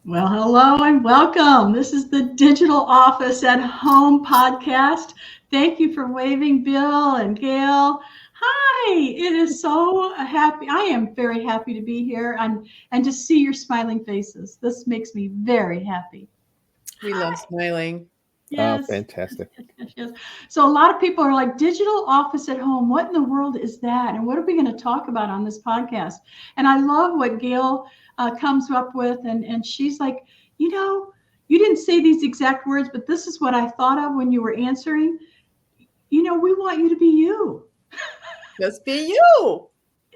Well, hello and welcome. This is the Digital Office at Home podcast. Thank you for waving, Bill and Gail. Hi, it is so happy. I am very happy to be here and to see your smiling faces. This makes me very happy. We love smiling. Yes. Oh, fantastic. Yes. So a lot of people are like, digital office at home, what in the world is that? And what are we going to talk about on this podcast? And I love what Gail comes up with. And she's like, you didn't say these exact words, but this is what I thought of when you were answering. We want you to be you. Just be you.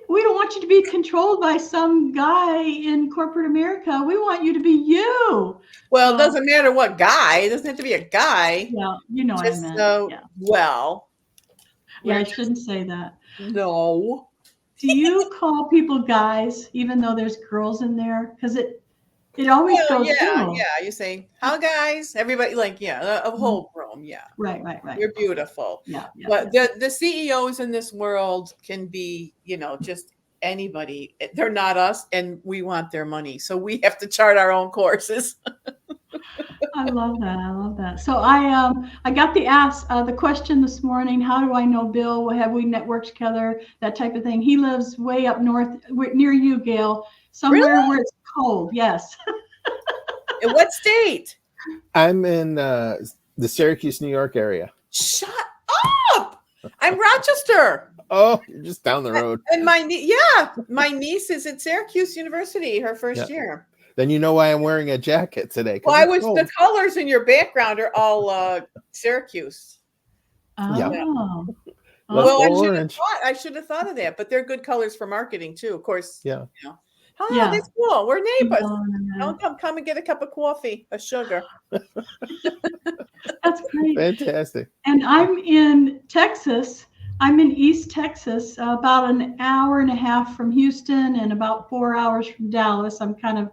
We don't want you to be controlled by some guy in corporate America. We want you to be you. Well, it doesn't matter what guy. It doesn't have to be a guy. Yeah, you know what I meant. Yeah, I shouldn't say that. No. Do you call people guys, even though there's girls in there? Because it always goes. Yeah. You're saying, "How guys?" Everybody, a whole room. Yeah. Right. You're beautiful. Yeah. But the CEOs in this world can be, just anybody. They're not us, and we want their money, so we have to chart our own courses. I love that. So I got the question this morning. How do I know Bill? Have we networked together? That type of thing. He lives way up north, near you, Gail, somewhere Really? where it's cold. Yes. In what state? I'm in the Syracuse, New York area. Shut up! I'm Rochester. Oh, you're just down the road. And my niece is at Syracuse University, her first year. Then you know why I'm wearing a jacket today. Well, the colors in your background are all Syracuse. Oh. Yeah. Well, I should have thought of that, but they're good colors for marketing too, of course. Yeah. That's cool. We're neighbors. Don't come and get a cup of coffee, a sugar. That's great. Fantastic. And I'm in Texas. I'm in East Texas, about an hour and a half from Houston and about 4 hours from Dallas. I'm kind of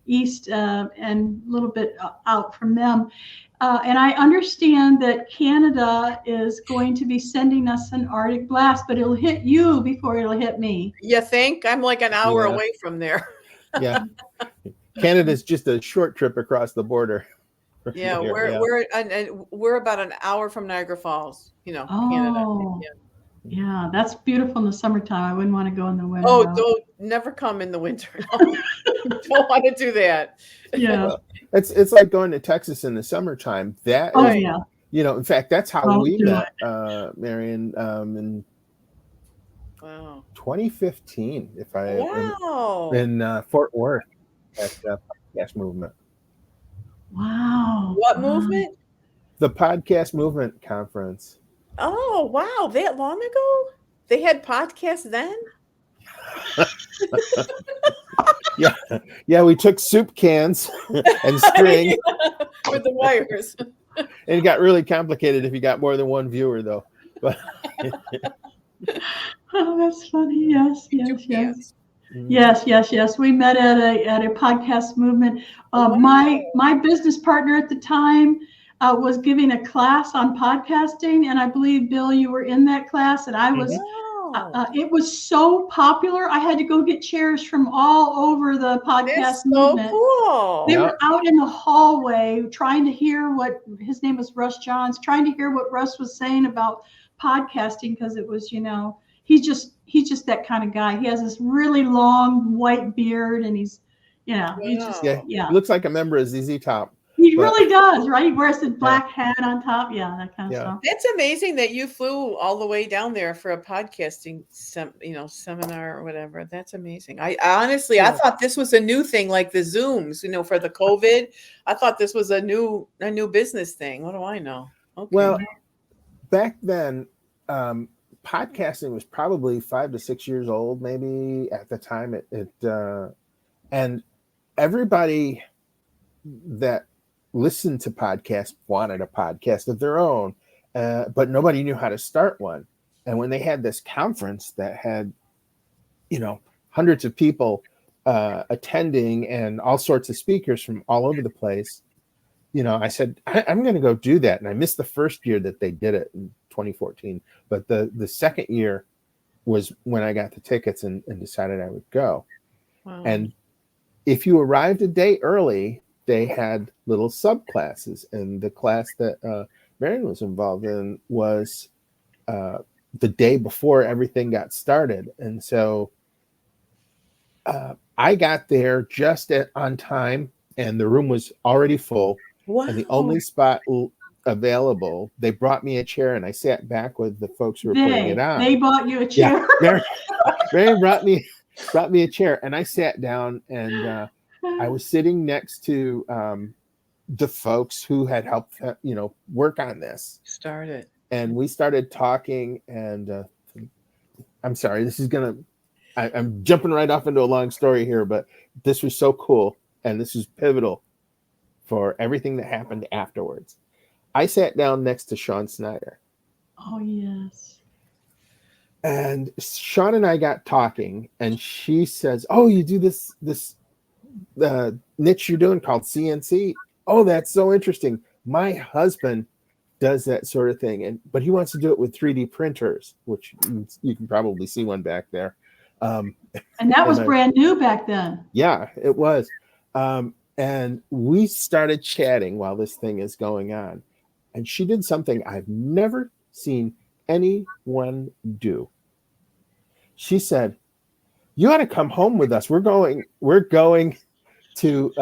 east and a little bit out from them. And I understand that Canada is going to be sending us an Arctic blast, but it'll hit you before it'll hit me. You think? I'm like an hour away from there. Yeah. Canada's just a short trip across the border. Yeah, we're about an hour from Niagara Falls, Canada. Yeah, that's beautiful in the summertime. I wouldn't want to go in the winter. Oh, don't never come in the winter. Don't want to do that. Yeah. It's like going to Texas in the summertime. In fact, that's how we met, Marian, in 2015, in Fort Worth at the podcast movement. Wow. What movement? The Podcast Movement Conference. Oh, wow. That long ago? They had podcasts then? Yeah, we took soup cans and string with the wires. And it got really complicated if you got more than one viewer, though. But oh, that's funny. Yes. Yes. We met at a podcast movement. My business partner at the time was giving a class on podcasting, and I believe, Bill, you were in that class, and I was. It was so popular. I had to go get chairs from all over the podcast movement. So cool. They were out in the hallway trying to hear what his name was, Russ Johns, trying to hear what Russ was saying about podcasting, because it was, he's just that kind of guy. He has this really long white beard, and he looks like a member of ZZ Top. He really does, right? He wears the black hat on top. Yeah, that kind of stuff. It's amazing that you flew all the way down there for a podcasting seminar or whatever. That's amazing. I honestly, I thought this was a new thing, like the Zooms, for the COVID. I thought this was a new business thing. What do I know? Okay. Well, back then, podcasting was probably 5 to 6 years old, maybe at the time. And everybody that listened to podcasts wanted a podcast of their own, but nobody knew how to start one. And when they had this conference that had, hundreds of people attending and all sorts of speakers from all over the place, I said, I'm going to go do that. And I missed the first year that they did it in 2014. But the second year was when I got the tickets and decided I would go. Wow. And if you arrived a day early, they had little subclasses, and the class that Marian was involved in was the day before everything got started. And so I got there just on time, and the room was already full. Wow. And the only spot available, they brought me a chair, and I sat back with the folks who were putting it on. They bought you a chair. Yeah, Marian brought me a chair, and I sat down, and I was sitting next to the folks who had helped, work on this. Started. And we started talking, and I'm sorry, I'm jumping right off into a long story here, but this was so cool, and this was pivotal for everything that happened afterwards. I sat down next to Sean Snyder. Oh, yes. And Sean and I got talking, and she says, "Oh, you do this niche you're doing called CNC? Oh, that's so interesting. My husband does that sort of thing, but he wants to do it with 3D printers," which you can probably see one back there. And that was brand new back then. Yeah, it was. And we started chatting while this thing is going on. And she did something I've never seen anyone do. She said, "You ought to come home with us. We're going to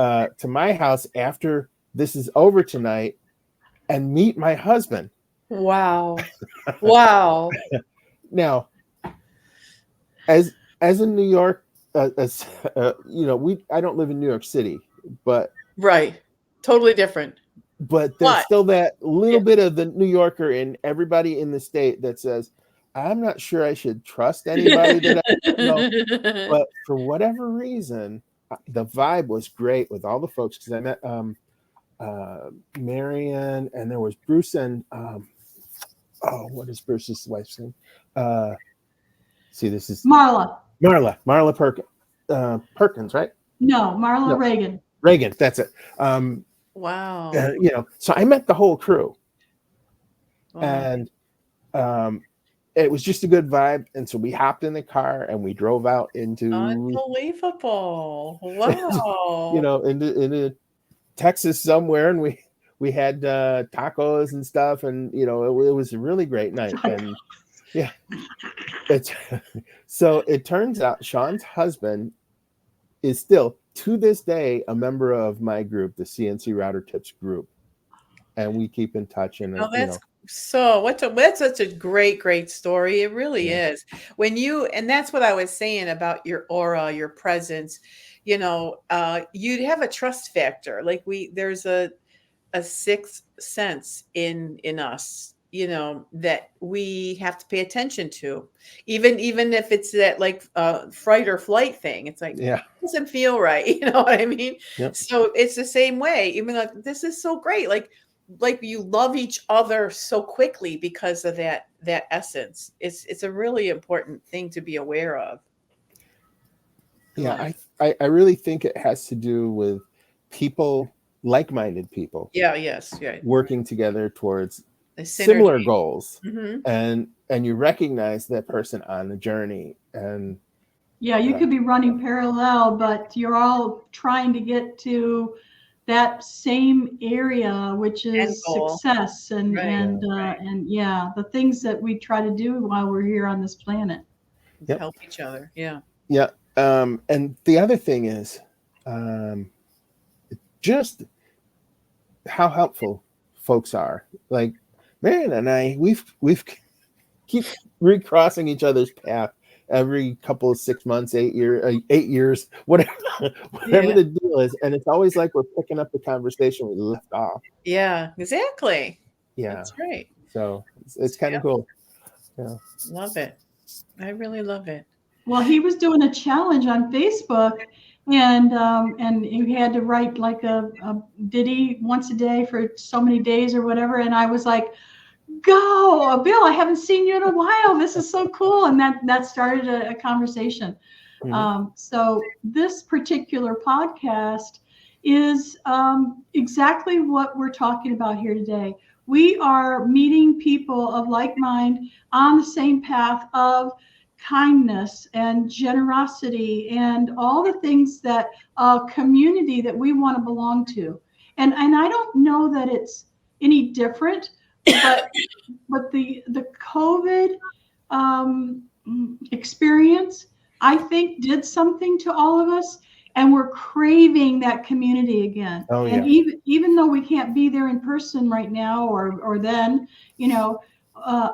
my house after this is over tonight and meet my husband." Wow. Wow. Now, as in New York, I don't live in New York City, but right, totally different. But there's still that little bit of the New Yorker in everybody in the state that says, "I'm not sure I should trust anybody that I know." But for whatever reason, the vibe was great with all the folks, because I met Marian, and there was Bruce and what is Bruce's wife's name? This is Marla Perkins, right? No, Marla Reagan. Reagan, that's it. Wow. So I met the whole crew. Wow. And it was just a good vibe. And so we hopped in the car and we drove out into unbelievable. Wow. into Texas somewhere, and we had tacos and stuff, and it was a really great night. And yeah, so it turns out Sean's husband is still to this day a member of my group, the CNC Router Tips group, and we keep in touch. And that's such a great story. It really is. And that's what I was saying about your aura, your presence. You'd have a trust factor. Like there's a sixth sense in us, that we have to pay attention to, even if it's that like fright or flight thing. It's like, it doesn't feel right. You know what I mean? Yep. So it's the same way. Even like, this is so great. Like you love each other so quickly because of that essence. It's a really important thing to be aware of. Yeah, I really think it has to do with people, like-minded people. Yeah. Yes. Right. Working together towards similar goals. Mm-hmm. And you recognize that person on the journey. And you could be running parallel, but you're all trying to get to that same area, which is success and the things that we try to do while we're here on this planet. Help each other. Yeah. And the other thing is just how helpful folks are. Like Marian and I, we've keep recrossing each other's path every couple of 6 months, 8 years, whatever the deal is. And it's always like we're picking up the conversation we left off. Yeah, exactly. Yeah. That's right. So it's kind of cool. Yeah. Love it. I really love it. Well, he was doing a challenge on Facebook, and he had to write like a ditty once a day for so many days or whatever. And I was like, "Go, Bill! I haven't seen you in a while. This is so cool." And that started a conversation. Mm-hmm. So this particular podcast is exactly what we're talking about here today. We are meeting people of like mind on the same path of kindness and generosity and all the things that community that we want to belong to. And I don't know that it's any different, but the COVID experience, I think, did something to all of us, and we're craving that community again. Oh, and yeah. even though we can't be there in person right now, or then,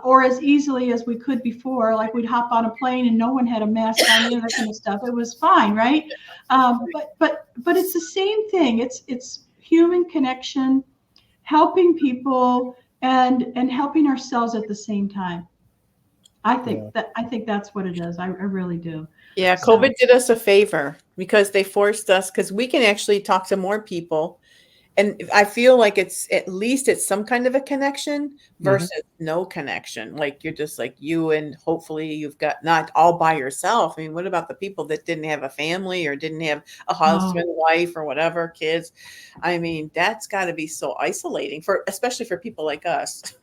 or as easily as we could before, like we'd hop on a plane and no one had a mask on, that kind of stuff. It was fine, right? But it's the same thing. It's human connection, helping people, and helping ourselves at the same time. I think that's what it is. I really do. Yeah, So- COVID did us a favor because they forced us, because we can actually talk to more people. And I feel like it's at least it's some kind of a connection versus no connection. Like you're just like you, and hopefully you've got not all by yourself. I mean, what about the people that didn't have a family or didn't have a husband, wife, or whatever, kids? I mean, that's got to be so isolating especially for people like us.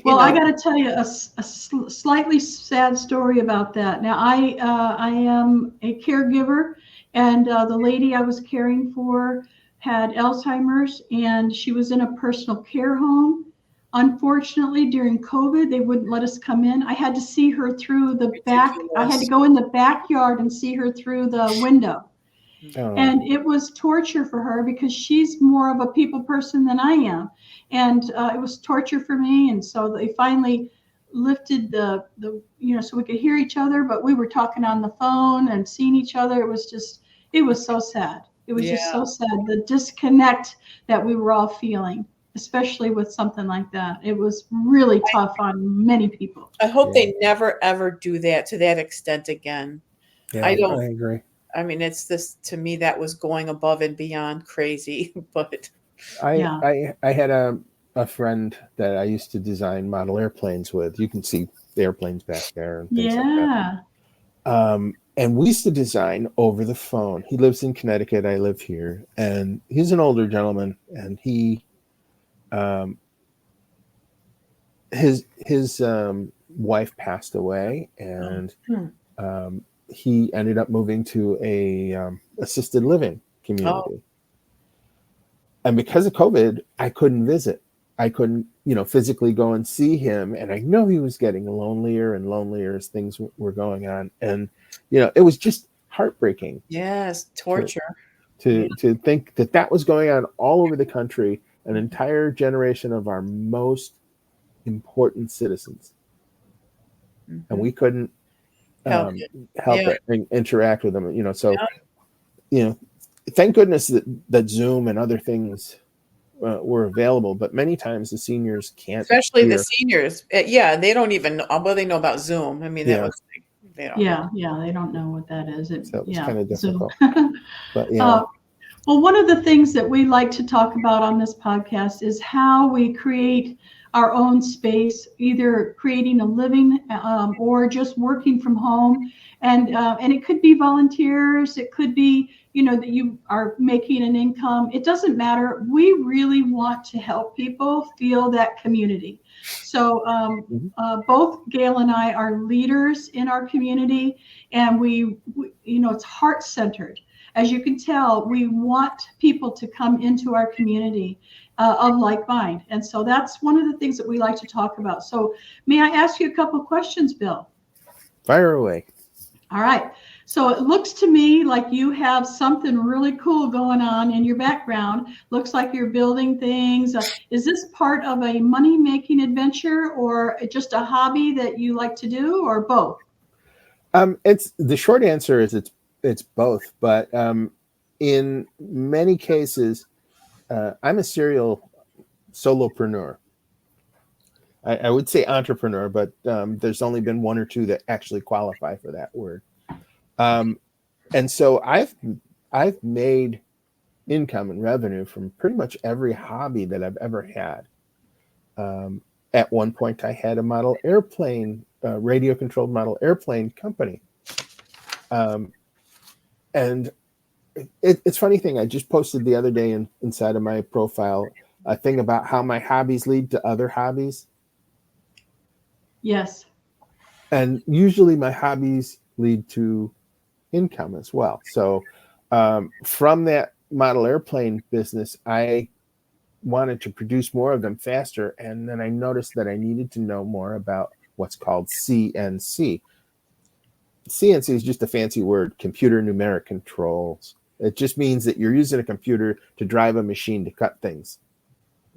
Well, I got to tell you a slightly sad story about that. Now, I am a caregiver, and the lady I was caring for had Alzheimer's, and she was in a personal care home. Unfortunately, during COVID, they wouldn't let us come in. I had to see her through the back. I had to go in the backyard and see her through the window. Oh. And it was torture for her because she's more of a people person than I am. And it was torture for me. And so they finally lifted the so we could hear each other, but we were talking on the phone and seeing each other. It was so sad. It was just so sad, the disconnect that we were all feeling, especially with something like that. It was really tough on many people. I hope they never, ever do that to that extent again. Yeah, I agree. I mean, it's this, to me, that was going above and beyond crazy, but I had a friend that I used to design model airplanes with. You can see the airplanes back there and things like that. And we used to design over the phone. He lives in Connecticut. I live here, and he's an older gentleman. And his wife passed away, and he ended up moving to a assisted living community. And because of COVID, I couldn't visit. I couldn't, physically go and see him. And I know he was getting lonelier and lonelier as things were going on. And, it was just heartbreaking. Yes, torture. To think that was going on all over the country, an entire generation of our most important citizens. And we couldn't help it and interact with them, so thank goodness that Zoom and other things were available, but many times the seniors can't, especially the seniors. They don't even know what they know about Zoom. I mean, that was they don't they don't know what that is. So it's kind of difficult. But well, one of the things that we like to talk about on this podcast is how we create our own space, either creating a living or just working from home. And it could be volunteers. It could be, that you are making an income. It doesn't matter. We really want to help people feel that community. So both Gail and I are leaders in our community, and we it's heart-centered. As you can tell, we want people to come into our community of like mind. And so that's one of the things that we like to talk about. So may I ask you a couple of questions, Bill? Fire away. All right. So it looks to me like you have something really cool going on in your background. Looks like you're building things. Is this part of a money-making adventure or just a hobby that you like to do, or both? It's the short answer is it's both, but in many cases, I'm a serial solopreneur. I would say entrepreneur, but there's only been one or two that actually qualify for that word. And so I've made income and revenue from pretty much every hobby that I've ever had. At one point, I had a model airplane, radio-controlled model airplane company. And it's a funny thing. I just posted the other day inside of my profile a thing about how my hobbies lead to other hobbies. Yes. and usually my hobbies lead to income as well. So from that model airplane business, I wanted to produce more of them faster. And then I noticed that I needed to know more about what's called CNC. CNC is just a fancy word, computer numeric controls. It just means that you're using a computer to drive a machine to cut things.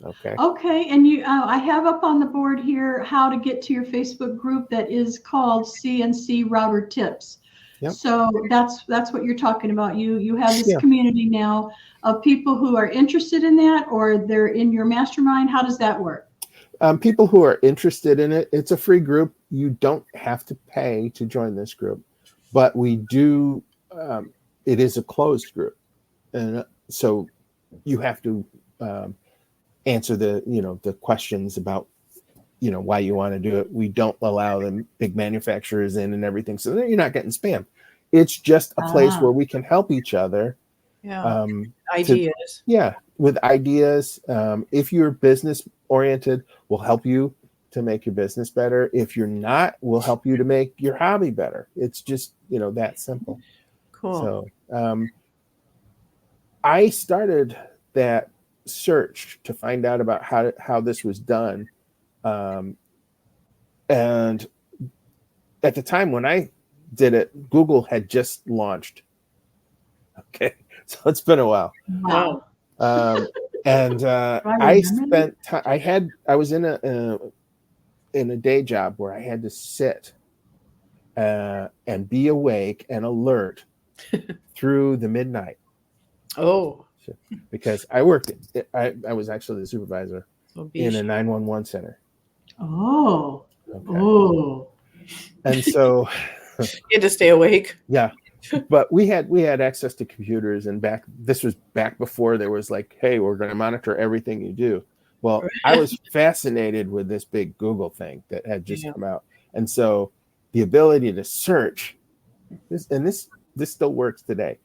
Okay. Okay, and I have up on the board here how to get to your Facebook group that is called CNC Router Tips. Yep. So that's what you're talking about. You have this Yeah. community now of people who are interested in that, or they're in your mastermind. How does that work? People who are interested in it, it's a free group. You don't have to pay to join this group, but we do. It is a closed group, and so you have to answer the questions about why you want to do it. We don't allow the big manufacturers in and everything, so you're not getting spammed. It's just a place where we can help each other. Yeah. Ideas. With ideas. If you're business oriented, we'll help you to make your business better. If you're not, we'll help you to make your hobby better. It's just that simple. Cool. So I started that search to find out about how this was done, and at the time when I did it, Google had just launched. Okay, so it's been a while. Wow. And I spent time. I was in a day job where I had to sit and be awake and alert through the midnight. Oh, because I worked. I was actually the supervisor in a 911 center. Oh. Okay. Oh. And so you had to stay awake. Yeah. But we had access to computers, and this was back before there was like, hey, we're going to monitor everything you do. Well, I was fascinated with this big Google thing that had just come out. And so the ability to search this still works today.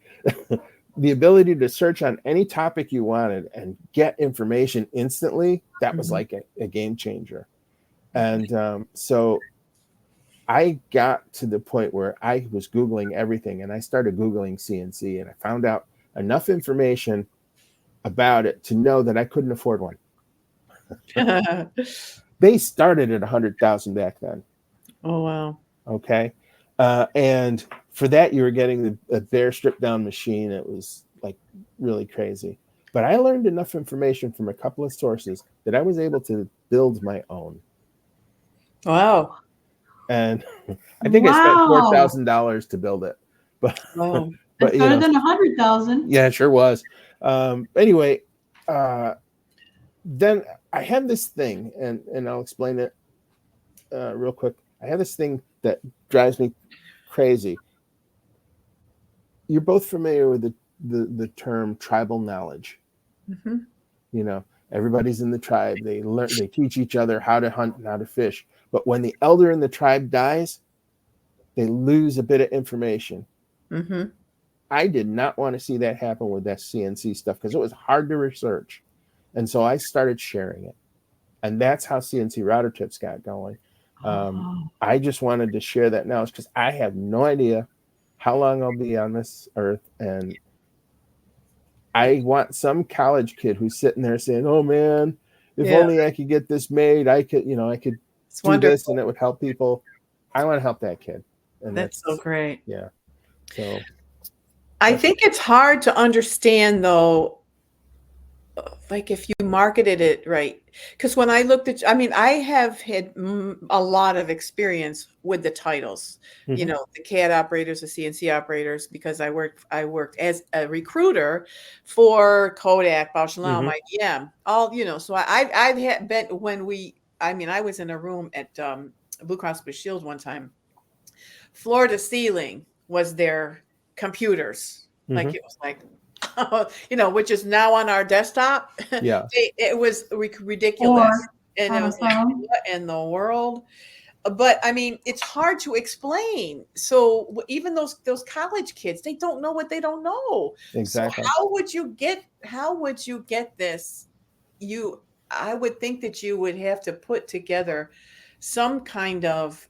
The ability to search on any topic you wanted and get information instantly, that was like a game changer. And so I got to the point where I was Googling everything, and I started Googling CNC, and I found out enough information about it to know that I couldn't afford one. They started at $100,000 back then. Oh, wow. Okay. And for that, you were getting a bare stripped down machine. It was like really crazy. But I learned enough information from a couple of sources that I was able to build my own. Wow. And I think I spent $4,000 to build it. But wow. But better than 100,000. Yeah, it sure was. Anyway, then I had this thing, and I'll explain it real quick. I have this thing that drives me crazy. You're both familiar with the term tribal knowledge. Mm-hmm. Everybody's in the tribe. They teach each other how to hunt and how to fish. But when the elder in the tribe dies, they lose a bit of information. Mm-hmm. I did not want to see that happen with that CNC stuff because it was hard to research. And so I started sharing it. And that's how CNC Router Tips got going. I just wanted to share that knowledge because I have no idea how long I'll be on this earth. And I want some college kid who's sitting there saying, oh, man, if only I could get this made, I could do this and it would help people. I want to help that kid. And that's so great. Yeah. So I think it's hard to understand, though, like if you marketed it right. Because when I looked at, I have had a lot of experience with the titles, Mm-hmm. The CAD operators, the CNC operators, because I worked as a recruiter for Kodak, Bausch & Lomb, IBM, all, so I've had been I was in a room at Blue Cross Blue Shield one time. Floor to ceiling was their computers. Like it was like, which is now on our desktop. Yeah. It was ridiculous. And it was like, what in the world? But it's hard to explain. So even those college kids, they don't know what they don't know. Exactly. So how would you get this? I would think that you would have to put together some kind of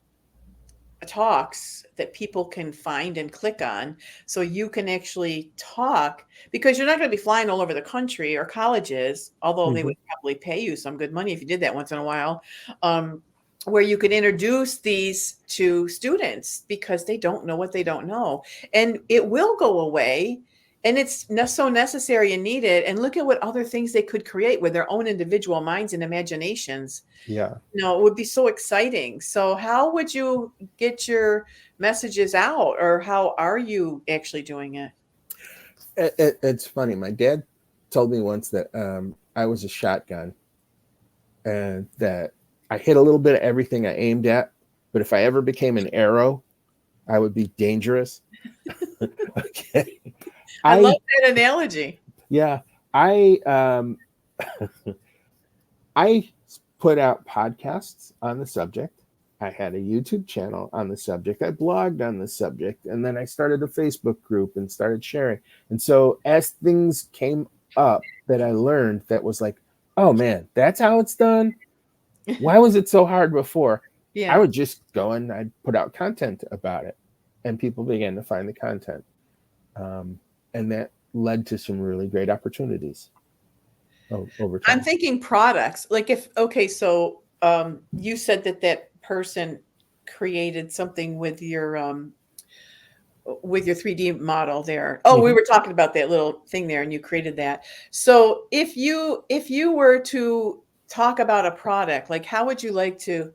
talks that people can find and click on, so you can actually talk, because you're not going to be flying all over the country, or colleges, although they would probably pay you some good money if you did that once in a while, where you could introduce these to students, because they don't know what they don't know, and it will go away. And it's so necessary and needed. And look at what other things they could create with their own individual minds and imaginations. Yeah. It would be so exciting. So how would you get your messages out, or how are you actually doing it? It's funny. My dad told me once that I was a shotgun, and that I hit a little bit of everything I aimed at, but if I ever became an arrow, I would be dangerous. Okay. I love that analogy. Yeah. I put out podcasts on the subject. I had a YouTube channel on the subject. I blogged on the subject, and then I started a Facebook group and started sharing. And so as things came up that I learned that was like, oh man, that's how it's done. Why was it so hard before? Yeah. I would just go and I'd put out content about it, and people began to find the content. And that led to some really great opportunities over time. I'm thinking products. Like so you said that person created something with your 3D model there. Oh, we were talking about that little thing there, and you created that. So if you were to talk about a product, like how would you like to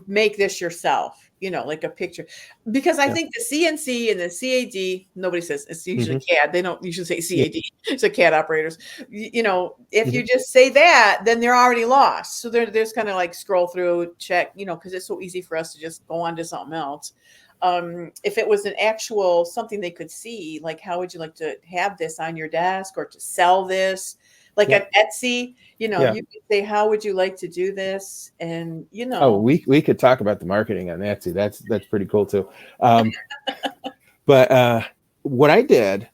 make this yourself? Like a picture, because I think the CNC and the CAD, nobody says it's usually CAD. They don't usually say CAD. So CAD operators, if you just say that, then they're already lost. So there's kind of like scroll through, check, because it's so easy for us to just go on to something else. If it was an actual something they could see, like how would you like to have this on your desk, or to sell this? Like at Etsy, you could say, how would you like to do this? And, Oh, we could talk about the marketing on Etsy. That's pretty cool too. But what I did,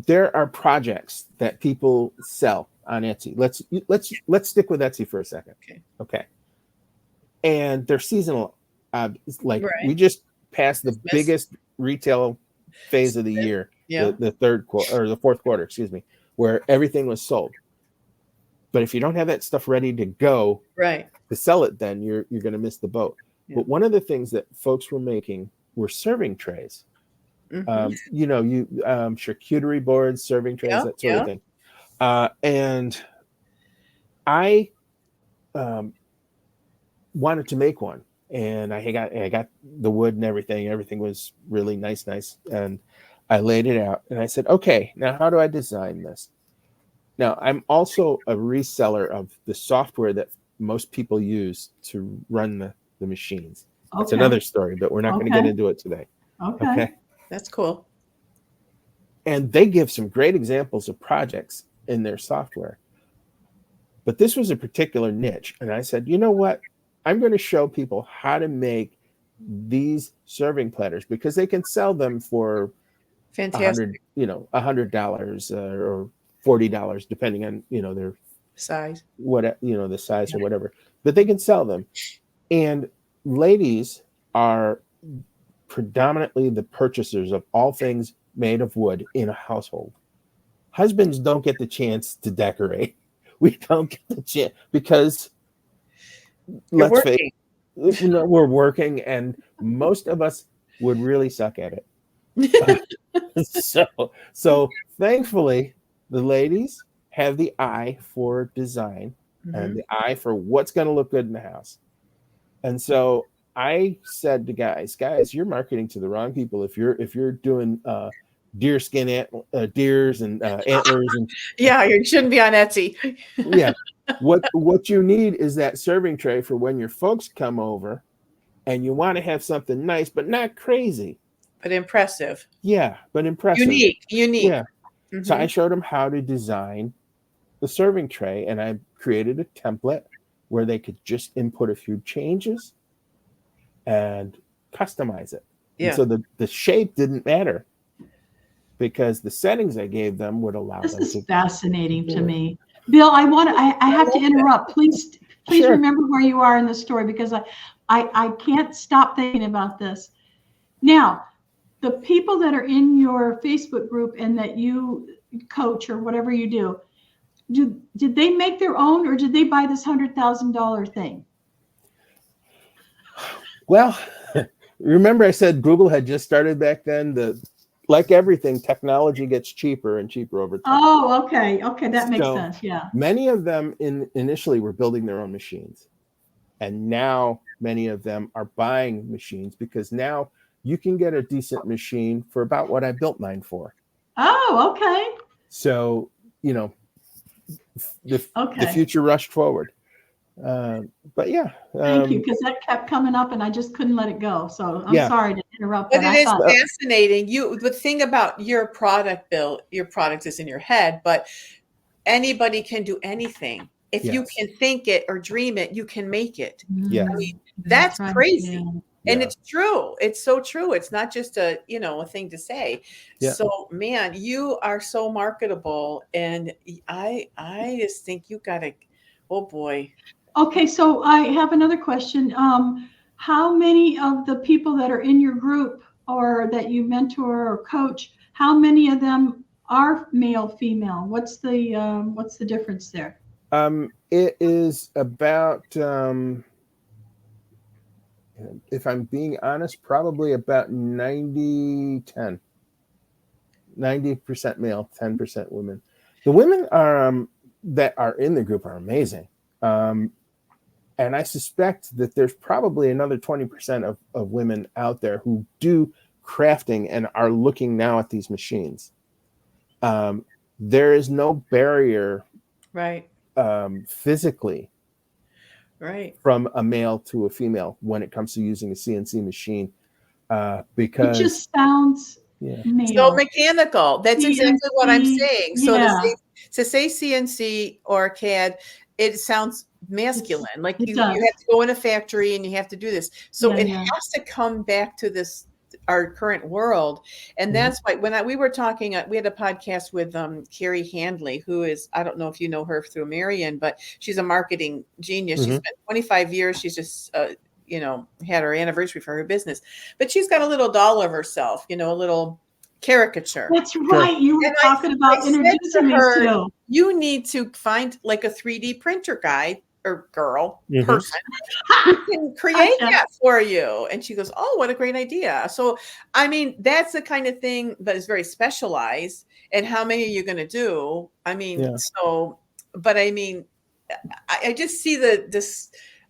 there are projects that people sell on Etsy. Let's stick with Etsy for a second. Okay. And they're seasonal. We just passed the biggest retail phase of the year. Yeah. The third quarter, or the fourth quarter, excuse me, where everything was sold. But if you don't have that stuff ready to go, right, to sell it, then you're going to miss the boat. Yeah. But one of the things that folks were making were serving trays. Charcuterie boards, serving trays, that sort of thing. And I wanted to make one, and I got the wood and everything. Everything was really nice, and I laid it out, and I said, okay, now how do I design this? Now, I'm also a reseller of the software that most people use to run the machines. Okay. That's another story, but we're not going to get into it today. Okay. That's cool. And they give some great examples of projects in their software. But this was a particular niche. And I said, you know what? I'm going to show people how to make these serving platters, because they can sell them for fantastic, $100 or $40, depending on their size, the size or whatever. But they can sell them, and ladies are predominantly the purchasers of all things made of wood in a household. Husbands don't get the chance to decorate. We don't get the chance because let's face it, we're working, and most of us would really suck at it. So thankfully, the ladies have the eye for design and the eye for what's going to look good in the house. And so I said to guys, you're marketing to the wrong people if you're doing deer skin deers and antlers and you shouldn't be on Etsy. Yeah. What you need is that serving tray for when your folks come over, and you want to have something nice but not crazy. But impressive. Yeah, but impressive. Unique. Yeah. So I showed them how to design the serving tray, and I created a template where they could just input a few changes and customize it. Yeah. And so the shape didn't matter, because the settings I gave them would allow them to. This is fascinating to me. Bill, I have to interrupt. Please Please Sure. remember where you are in the story, because I can't stop thinking about this. Now, the people that are in your Facebook group and that you coach or whatever you do, did they make their own, or did they buy this $100,000 thing? Well, remember I said Google had just started back then. Like everything, technology gets cheaper and cheaper over time. Oh, okay. Okay, that makes sense. Yeah. Many of them initially were building their own machines. And now many of them are buying machines, because now you can get a decent machine for about what I built mine for. Oh, okay. So, the future rushed forward. But yeah. Thank you, because that kept coming up and I just couldn't let it go. So I'm sorry to interrupt. But it is fascinating. The thing about your product, Bill, your product is in your head, but anybody can do anything. If you can think it or dream it, you can make it. Yeah. I mean, that's crazy. Yeah. And it's true. It's so true. It's not just a thing to say. Yeah. So, man, you are so marketable. And I just think you got to, oh boy. Okay. So I have another question. How many of the people that are in your group or that you mentor or coach, how many of them are male, female? What's the difference there? It is about, if I'm being honest, probably about 90-10. 90% male, 10% women. The women are that are in the group are amazing. And I suspect that there's probably another 20% of women out there who do crafting and are looking now at these machines. There is no barrier, right? Physically, right, from a male to a female when it comes to using a CNC machine, because it just sounds male. So mechanical. That's exactly what I'm saying. So to say CNC or CAD, it sounds masculine. Like you have to go in a factory and you have to do this. So it has to come back to our current world. And that's why when we were talking, we had a podcast with Carrie Handley, who is, I don't know if you know her through Marian, but she's a marketing genius. She's spent 25 years. She's just, had her anniversary for her business, but she's got a little doll of herself, a little caricature. That's right. You were talking about introducing me to. You need to find like a 3D printer guy or girl person who can create that for you. And she goes, oh, what a great idea. So, I mean, that's the kind of thing that is very specialized. And how many are you going to do? I mean, but I mean, I just see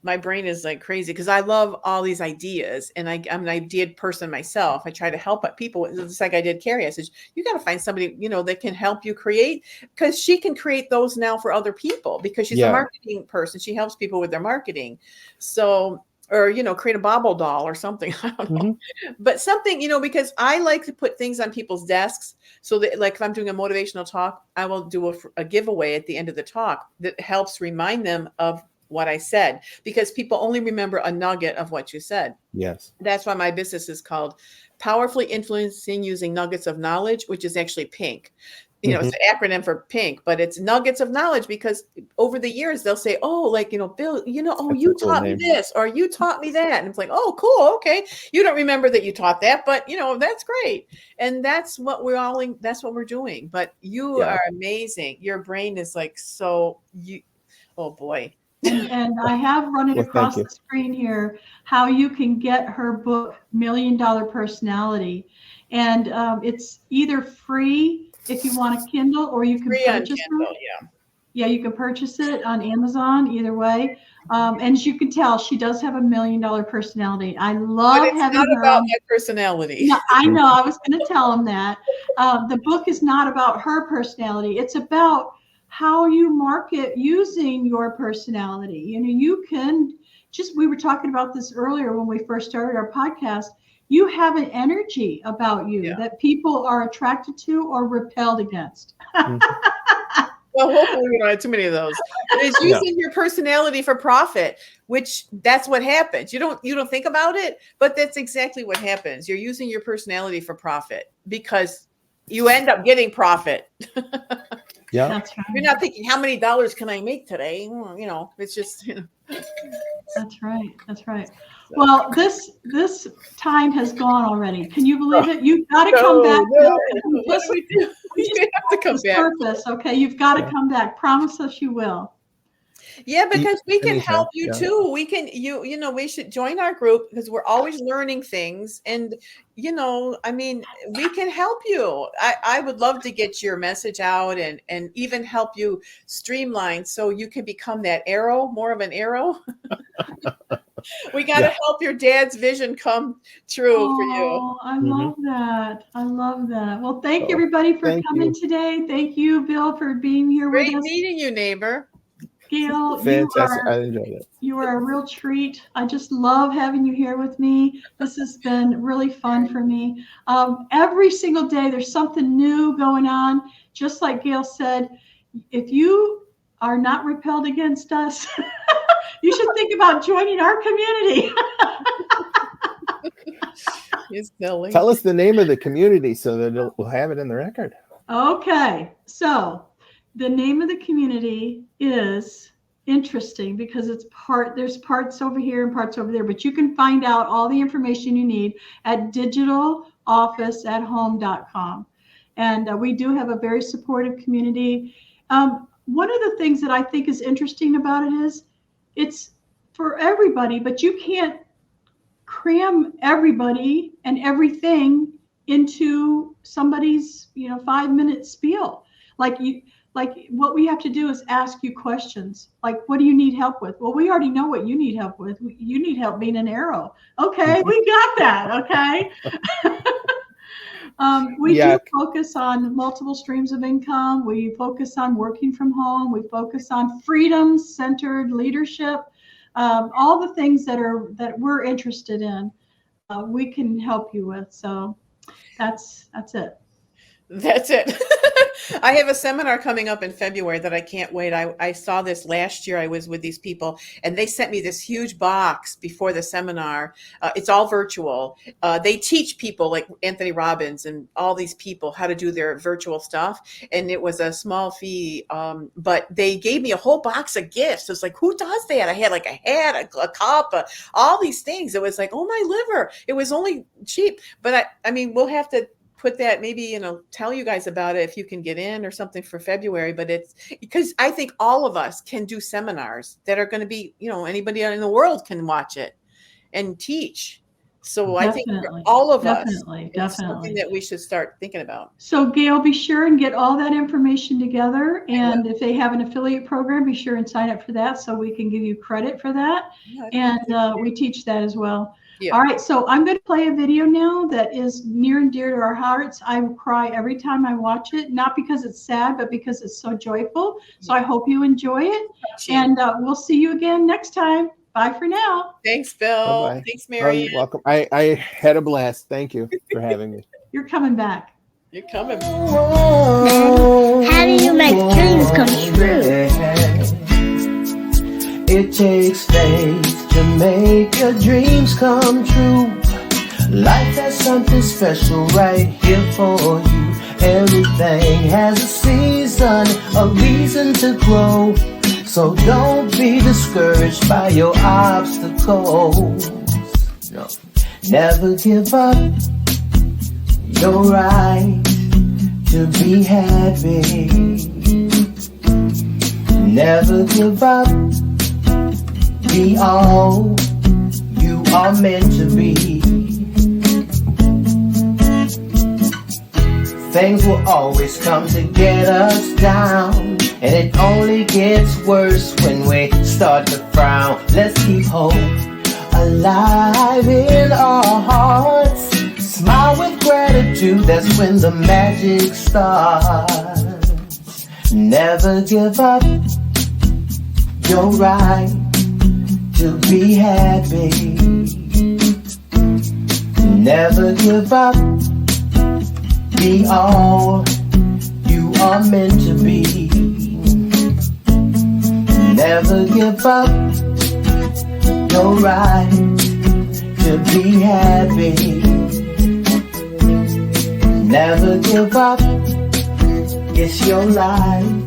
my brain is like crazy because I love all these ideas, and I'm an idea person myself. I try to help people, just like I did Carrie. I said, you got to find somebody, that can help you create, because she can create those now for other people because she's a marketing person. She helps people with their marketing. So, or, create a bobble doll or something. I don't know, but something, because I like to put things on people's desks so that, like, if I'm doing a motivational talk, I will do a giveaway at the end of the talk that helps remind them of what I said, because people only remember a nugget of what you said. Yes. That's why my business is called Powerfully Influencing Using Nuggets of Knowledge, which is actually PINK. It's an acronym for PINK, but it's nuggets of knowledge, because over the years they'll say, oh, like, Bill, you taught me this, or you taught me that. And it's like, oh, cool. Okay. You don't remember that you taught that, but that's great. And that's what that's what we're doing. But you are amazing. Your brain is like, oh boy. And I have run it across the screen here, how you can get her book, $1 Million Personality. And it's either free if you want a Kindle, or you can purchase it. Yeah, you can purchase it on Amazon, either way. And as you can tell, she does have $1 million personality. I love having her. It's not about my personality. No, I know. I was going to tell him that. The book is not about her personality. It's about how you market using your personality. You can we were talking about this earlier when we first started our podcast. You have an energy about you that people are attracted to or repelled against. Well, hopefully we don't have too many of those. It's using your personality for profit, which that's what happens. You don't think about it, but that's exactly what happens. You're using your personality for profit because you end up getting profit. Yeah. That's right. You're not thinking, how many dollars can I make today? Well, it's just, That's right. That's right. Well, this time has gone already. Can you believe it? You've got to come back. No. We What do we do? We have to come the back. surface, okay? You've got to come back. Promise us you will. Yeah, because we can Anytime, help you yeah. too. We can, we should join our group because we're always learning things. And, we can help you. I would love to get your message out and even help you streamline so you can become that arrow, more of an arrow. We got to help your dad's vision come true for you. I love that. I love that. Well, thank you everybody for coming today. Thank you, Bill, for being here with us. Great meeting you, neighbor. Gail, Fantastic. I enjoyed it. You are a real treat. I just love having you here with me. This has been really fun for me. Every single day, there's something new going on. Just like Gail said, if you are not repelled against us, you should think about joining our community. You're silly. Tell us the name of the community so that we'll have it in the record. Okay, so the name of the community is interesting because there's parts over here and parts over there, but you can find out all the information you need at digitalofficeathome.com. And we do have a very supportive community. One of the things that I think is interesting about it is it's for everybody, but you can't cram everybody and everything into somebody's 5-minute spiel. Like what we have to do is ask you questions. Like, what do you need help with? Well, we already know what you need help with. You need help being an arrow. Okay, we got that. Okay. We do focus on multiple streams of income. We focus on working from home. We focus on freedom-centered leadership. All the things that we're interested in, we can help you with. So that's it. That's it. I have a seminar coming up in February that I can't wait. I saw this last year. I was with these people and they sent me this huge box before the seminar. It's all virtual. They teach people like Anthony Robbins and all these people how to do their virtual stuff. And it was a small fee. But they gave me a whole box of gifts. It was like, who does that? I had like a hat, a cup, all these things. It was like, oh my liver. It was only cheap. But I mean, we'll have to put that, maybe, tell you guys about it if you can get in or something for February. But it's because I think all of us can do seminars that are going to be, anybody in the world can watch it and teach. So I think for all of us, it's something that we should start thinking about. So Gail, be sure and get all that information together. And if they have an affiliate program, be sure and sign up for that so we can give you credit for that. And we teach that as well. Yeah. All right, so I'm going to play a video now that is near and dear to our hearts. I cry every time I watch it, not because it's sad, but because it's so joyful. So I hope you enjoy it. And we'll see you again next time. Bye for now. Thanks, Bill. Bye-bye. Thanks, Marian. You're welcome. I had a blast. Thank you for having me. You're coming back. You're coming. How do you make dreams come true? It takes faith to make your dreams come true. Life has something special right here for you. Everything has a season, a reason to grow. So don't be discouraged by your obstacles. No. Never give up your right to be happy. Never give up. Be all you are meant to be. Things will always come to get us down, and it only gets worse when we start to frown. Let's keep hope alive in our hearts. Smile with gratitude, that's when the magic starts. Never give up your right to be happy. Never give up. Be all you are meant to be. Never give up your right to be happy. Never give up It's your life.